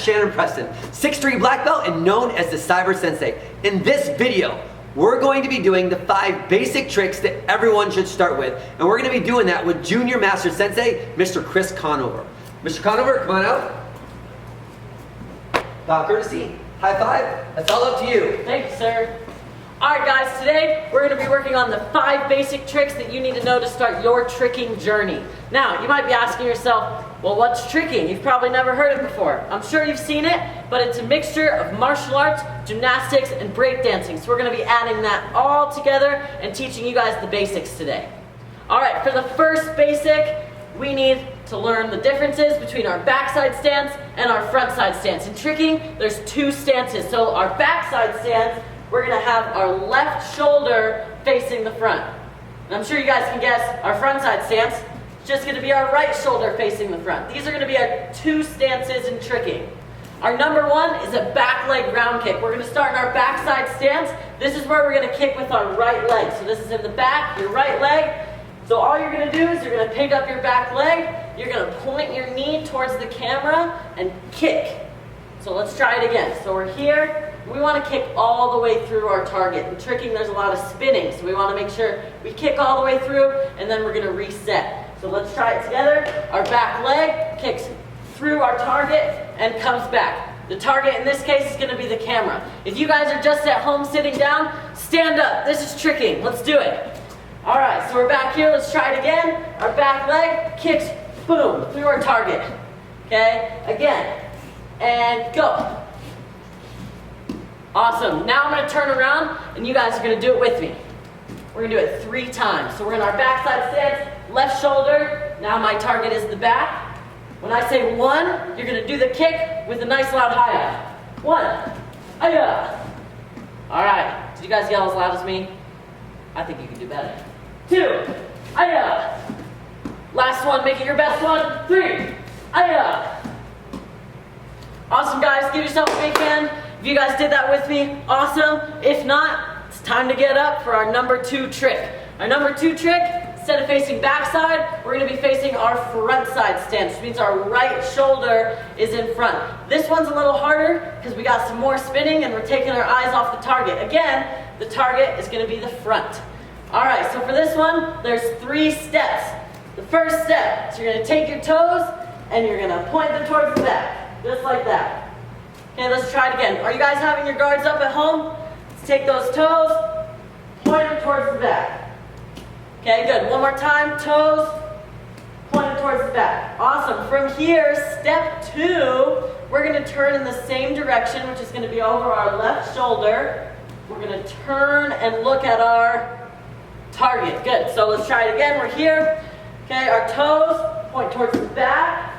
Shannon Preston, 6'3" black belt and known as the Cyber Sensei. In this video, we're going to be doing the 5 basic tricks that everyone should start with. And we're going to be doing that with Junior Master Sensei, Mr. Chris Conover. Mr. Conover, come on out. Bow courtesy, high five, that's all up to you. Thank you, sir. Alright guys, today we're going to be working on the 5 basic tricks that you need to know to start your tricking journey. Now, you might be asking yourself, well, what's tricking? You've probably never heard it before. I'm sure you've seen it, but it's a mixture of martial arts, gymnastics, and breakdancing. So we're going to be adding that all together and teaching you guys the basics today. Alright, for the first basic, we need to learn the differences between our backside stance and our front side stance. In tricking, there's 2 stances. So our backside stance, we're going to have our left shoulder facing the front. And I'm sure you guys can guess our front side stance is just going to be our right shoulder facing the front. These are going to be our 2 stances in tricking. Our number 1 is a back leg round kick. We're going to start in our backside stance. This is where we're going to kick with our right leg. So this is in the back, your right leg. So all you're going to do is you're going to pick up your back leg, you're going to point your knee towards the camera and kick. So let's try it again. So we're here. We want to kick all the way through our target. In tricking, there's a lot of spinning, so we want to make sure we kick all the way through, and then we're going to reset. So let's try it together. Our back leg kicks through our target and comes back. The target in this case is going to be the camera. If you guys are just at home sitting down, stand up. This is tricking. Let's do it. All right, so we're back here. Let's try it again. Our back leg kicks, boom, through our target. Okay, again, and go. Awesome. Now I'm going to turn around, and you guys are going to do it with me. We're going to do it 3 times. So we're in our backside stance, left shoulder. Now my target is the back. When I say 1, you're going to do the kick with a nice loud hi-ya. 1, hi-ya. All right. Did you guys yell as loud as me? I think you can do better. 2, hi-ya. Last one. Make it your best one. 3, hi-ya. Awesome, guys. Give yourself a big hand. If you guys did that with me, awesome. If not, it's time to get up for our number 2 trick. Our number 2 trick, instead of facing backside, we're going to be facing our front side stance, which means our right shoulder is in front. This one's a little harder because we got some more spinning and we're taking our eyes off the target. Again, the target is going to be the front. All right, so for this one, there's 3 steps. The first step is you're going to take your toes and you're going to point them towards the back, just like that. Okay, let's try it again. Are you guys having your guards up at home? Let's take those toes, point them towards the back. Okay, good. One more time. Toes, point them towards the back. Awesome. From here, step 2, we're going to turn in the same direction, which is going to be over our left shoulder. We're going to turn and look at our target. Good. So let's try it again. We're here. Okay, our toes point towards the back.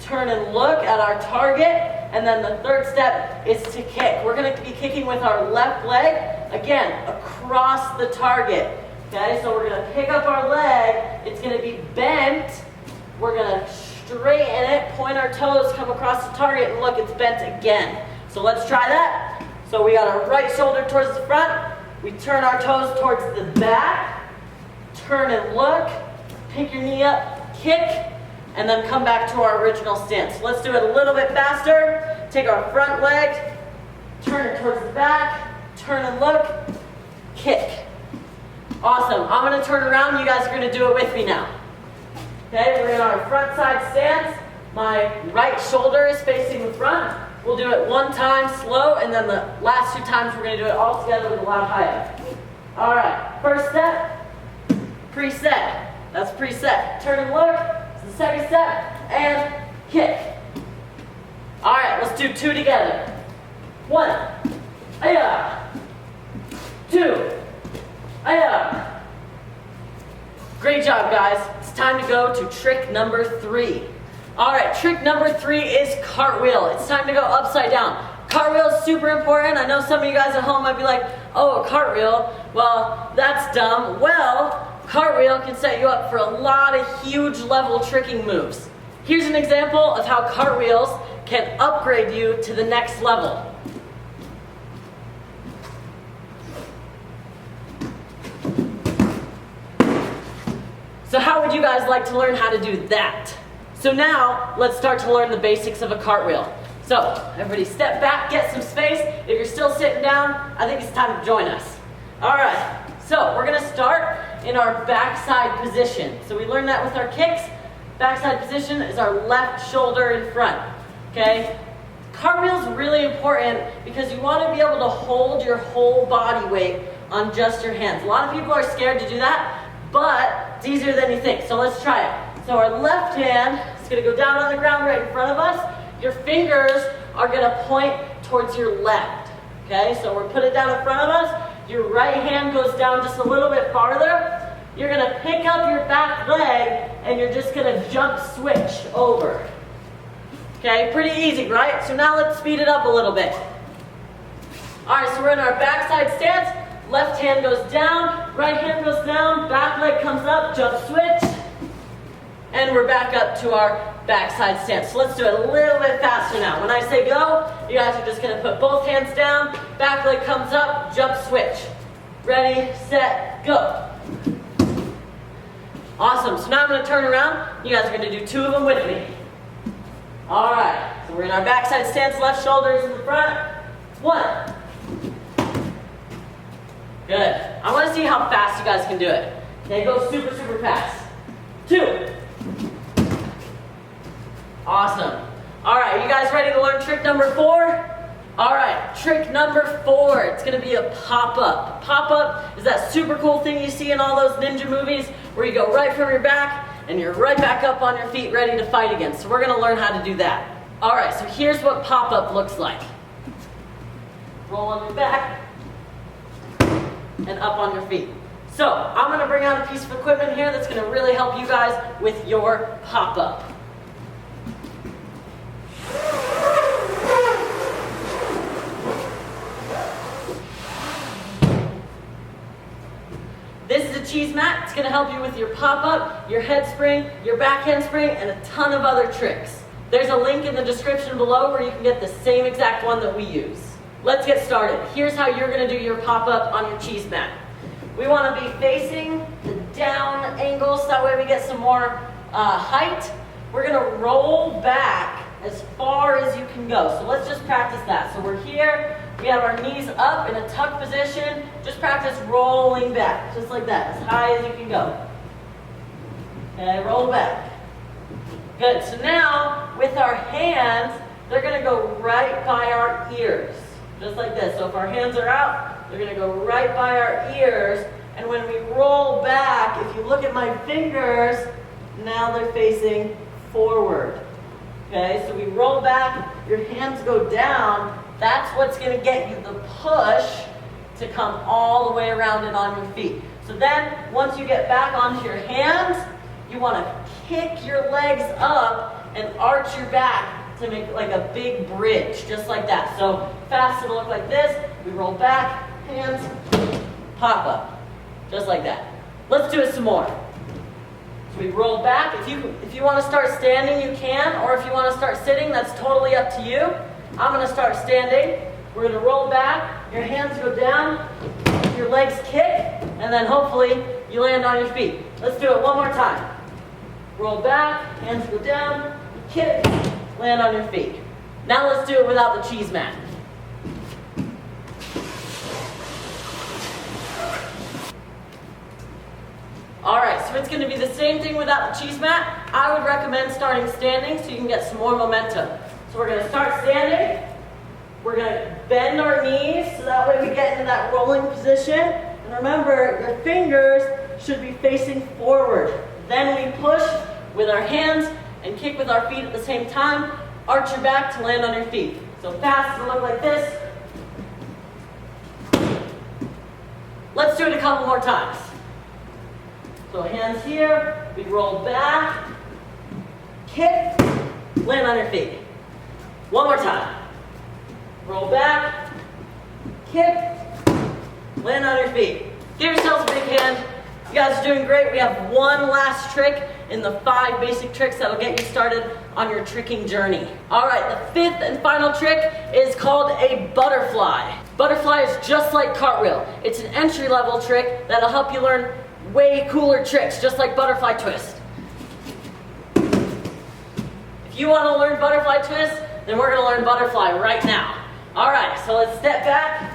Turn and look at our target. And then the third step is to kick. We're going to be kicking with our left leg, again, across the target. Okay, so we're going to pick up our leg. It's going to be bent. We're going to straighten it, point our toes, come across the target, and look, it's bent again. So let's try that. So we got our right shoulder towards the front. We turn our toes towards the back. Turn and look. Pick your knee up, kick. And then come back to our original stance. Let's do it a little bit faster. Take our front leg, turn it towards the back, turn and look, kick. Awesome. I'm going to turn around. You guys are going to do it with me now. Okay, we're in our front side stance. My right shoulder is facing the front. We'll do it 1 time slow, and then the last 2 times we're going to do it all together with a loud hi-hat. All right, first step, preset. That's preset. Turn and look. The second step, and kick. All right, let's do 2 together. 1, hi-ya. 2, hi-ya. Great job, guys. It's time to go to trick number 3. All right, trick number 3 is cartwheel. It's time to go upside down. Cartwheel is super important. I know some of you guys at home might be like, oh, a cartwheel. Well, that's dumb. Well, cartwheel can set you up for a lot of huge level tricking moves. Here's an example of how cartwheels can upgrade you to the next level. So how would you guys like to learn how to do that? So now, let's start to learn the basics of a cartwheel. So, everybody step back, get some space. If you're still sitting down, I think it's time to join us. All right, so we're gonna start in our backside position. So we learned that with our kicks. Backside position is our left shoulder in front, okay? Cartwheel is really important because you want to be able to hold your whole body weight on just your hands. A lot of people are scared to do that, but it's easier than you think. So let's try it. So our left hand is going to go down on the ground right in front of us. Your fingers are going to point towards your left. Okay, so we're putting it down in front of us. Your right hand goes down just a little bit farther. You're going to pick up your back leg and you're just going to jump switch over. Okay, pretty easy, right? So now let's speed it up a little bit. All right, so we're in our backside stance. Left hand goes down, right hand goes down, back leg comes up, jump switch, and we're back up to our backside stance. So let's do it a little bit faster now. When I say go, you guys are just gonna put both hands down, back leg comes up, jump switch. Ready, set, go. Awesome, so now I'm gonna turn around. You guys are gonna do 2 of them with me. All right, so we're in our backside stance, left shoulders in the front. 1. Good. I want to see how fast you guys can do it. Okay, go super, super fast. 2. Awesome. All right, you guys ready to learn trick number 4? All right, trick number 4. It's going to be a pop-up. Pop-up is that super cool thing you see in all those ninja movies where you go right from your back and you're right back up on your feet ready to fight again. So we're going to learn how to do that. All right, so here's what pop-up looks like. Roll on your back and up on your feet. So I'm going to bring out a piece of equipment here that's going to really help you guys with your pop-up. This is a cheese mat. It's going to help you with your pop-up, your head spring, your back handspring, and a ton of other tricks. There's a link in the description below where you can get the same exact one that we use. Let's get started. Here's how you're going to do your pop-up on your cheese mat. We want to be facing the down angle so that way we get some more height. We're going to roll back as far as you can go. So let's just practice that. So we're here. We have our knees up in a tuck position. Just practice rolling back, just like that, as high as you can go. Okay, roll back. Good. So now, with our hands, they're going to go right by our ears. Just like this. So if our hands are out, they're going to go right by our ears. And when we roll back, if you look at my fingers, now they're facing forward. Okay, so we roll back, your hands go down. That's what's going to get you the push to come all the way around and on your feet. So then, once you get back onto your hands, you want to kick your legs up and arch your back to make like a big bridge, just like that. So fast, it'll look like this. We roll back, hands, pop up, just like that. Let's do it some more. So we roll back. If you want to start standing, you can, or if you want to start sitting, that's totally up to you. I'm going to start standing. We're going to roll back. Your hands go down, your legs kick, and then hopefully you land on your feet. Let's do it one more time. Roll back, hands go down, kick, land on your feet. Now let's do it without the cheese mat. Alright, so it's going to be the same thing without the cheese mat. I would recommend starting standing so you can get some more momentum. So we're going to start standing. We're going to bend our knees so that way we get into that rolling position. And remember, your fingers should be facing forward. Then we push with our hands and kick with our feet at the same time. Arch your back to land on your feet. So fast, it'll look like this. Let's do it a couple more times. So hands here, we roll back, kick, land on your feet. One more time. Roll back, kick, land on your feet. Give yourselves a big hand. You guys are doing great. We have one last trick in the 5 basic tricks that will get you started on your tricking journey. All right, the 5th and final trick is called a butterfly. Butterfly is just like cartwheel. It's an entry-level trick that'll help you learn way cooler tricks, just like butterfly twist. If you want to learn butterfly twist, then we're gonna learn butterfly right now. All right, so let's step back.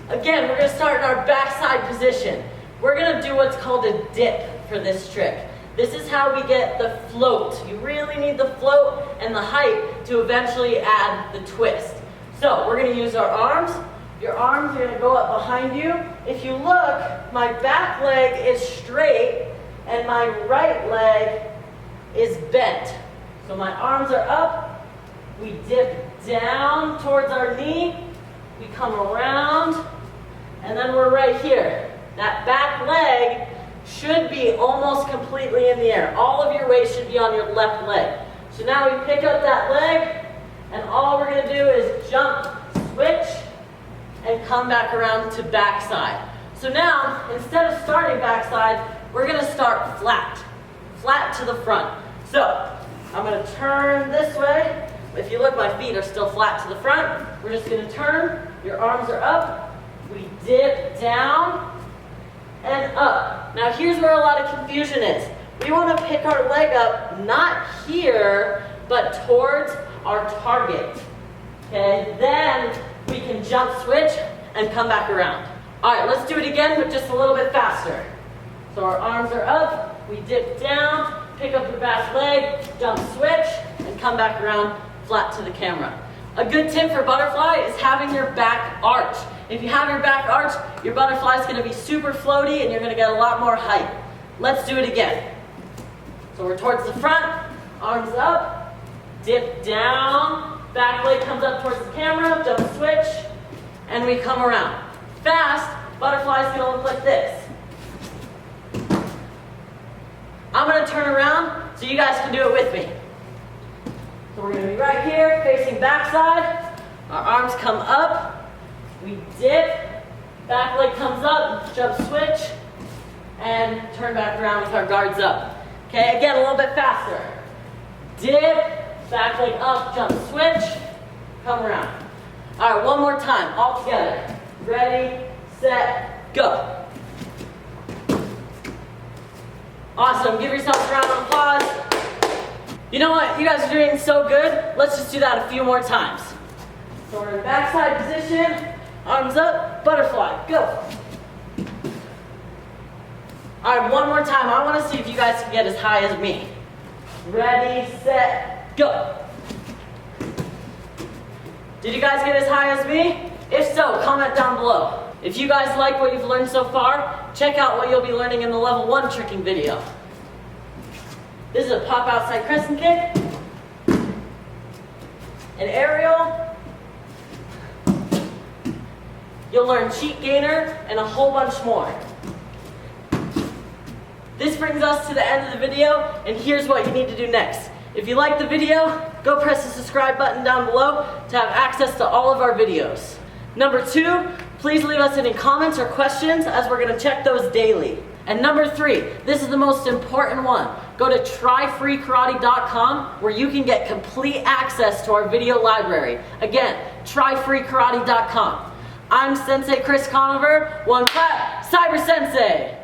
Again, we're gonna start in our backside position. We're gonna do what's called a dip for this trick. This is how we get the float. You really need the float and the height to eventually add the twist. So we're gonna use our arms. Your arms are gonna go up behind you. If you look, my back leg is straight and my right leg is bent. So my arms are up, we dip down towards our knee, we come around, and then we're right here. That back leg should be almost completely in the air. All of your weight should be on your left leg. So now we pick up that leg, and all we're gonna do is jump, switch, and come back around to backside. So now, instead of starting backside, we're gonna start flat to the front. So, I'm gonna turn this way. If you look, my feet are still flat to the front. We're just gonna turn, your arms are up, we dip down, and up. Now here's where a lot of confusion is. We wanna pick our leg up, not here, but towards our target. Okay, then we can jump switch and come back around. All right, let's do it again, but just a little bit faster. So our arms are up, we dip down, pick up your back leg, jump switch, and come back around flat to the camera. A good tip for butterfly is having your back arch. If you have your back arch, your butterfly is gonna be super floaty and you're gonna get a lot more height. Let's do it again. So we're towards the front, arms up, dip down, back leg comes up towards the camera, jump switch, and we come around. Fast, butterfly is gonna look like this. I'm gonna turn around so you guys can do it with me. So we're gonna be right here, facing backside. Our arms come up, we dip, back leg comes up, jump switch, and turn back around with our guards up. Okay, again, a little bit faster. Dip, back leg up, jump switch, come around. All right, one more time, all together. Ready, set, go. Awesome, give yourself a round of applause. You know what, you guys are doing so good. Let's just do that a few more times. So we're in backside position, arms up, butterfly, go. All right, one more time. I want to see if you guys can get as high as me. Ready, set, go. Did you guys get as high as me? If so, comment down below. If you guys like what you've learned so far, check out what you'll be learning in the level 1 tricking video. This is a pop outside crescent kick, an aerial. You'll learn cheat gainer and a whole bunch more. This brings us to the end of the video, and here's what you need to do next. If you like the video, go press the subscribe button down below to have access to all of our videos. Number 2, please leave us any comments or questions as we're gonna check those daily. And number 3, this is the most important one. Go to tryfreekarate.com where you can get complete access to our video library. Again, tryfreekarate.com. I'm Sensei Chris Conover. One clap, Cyber Sensei.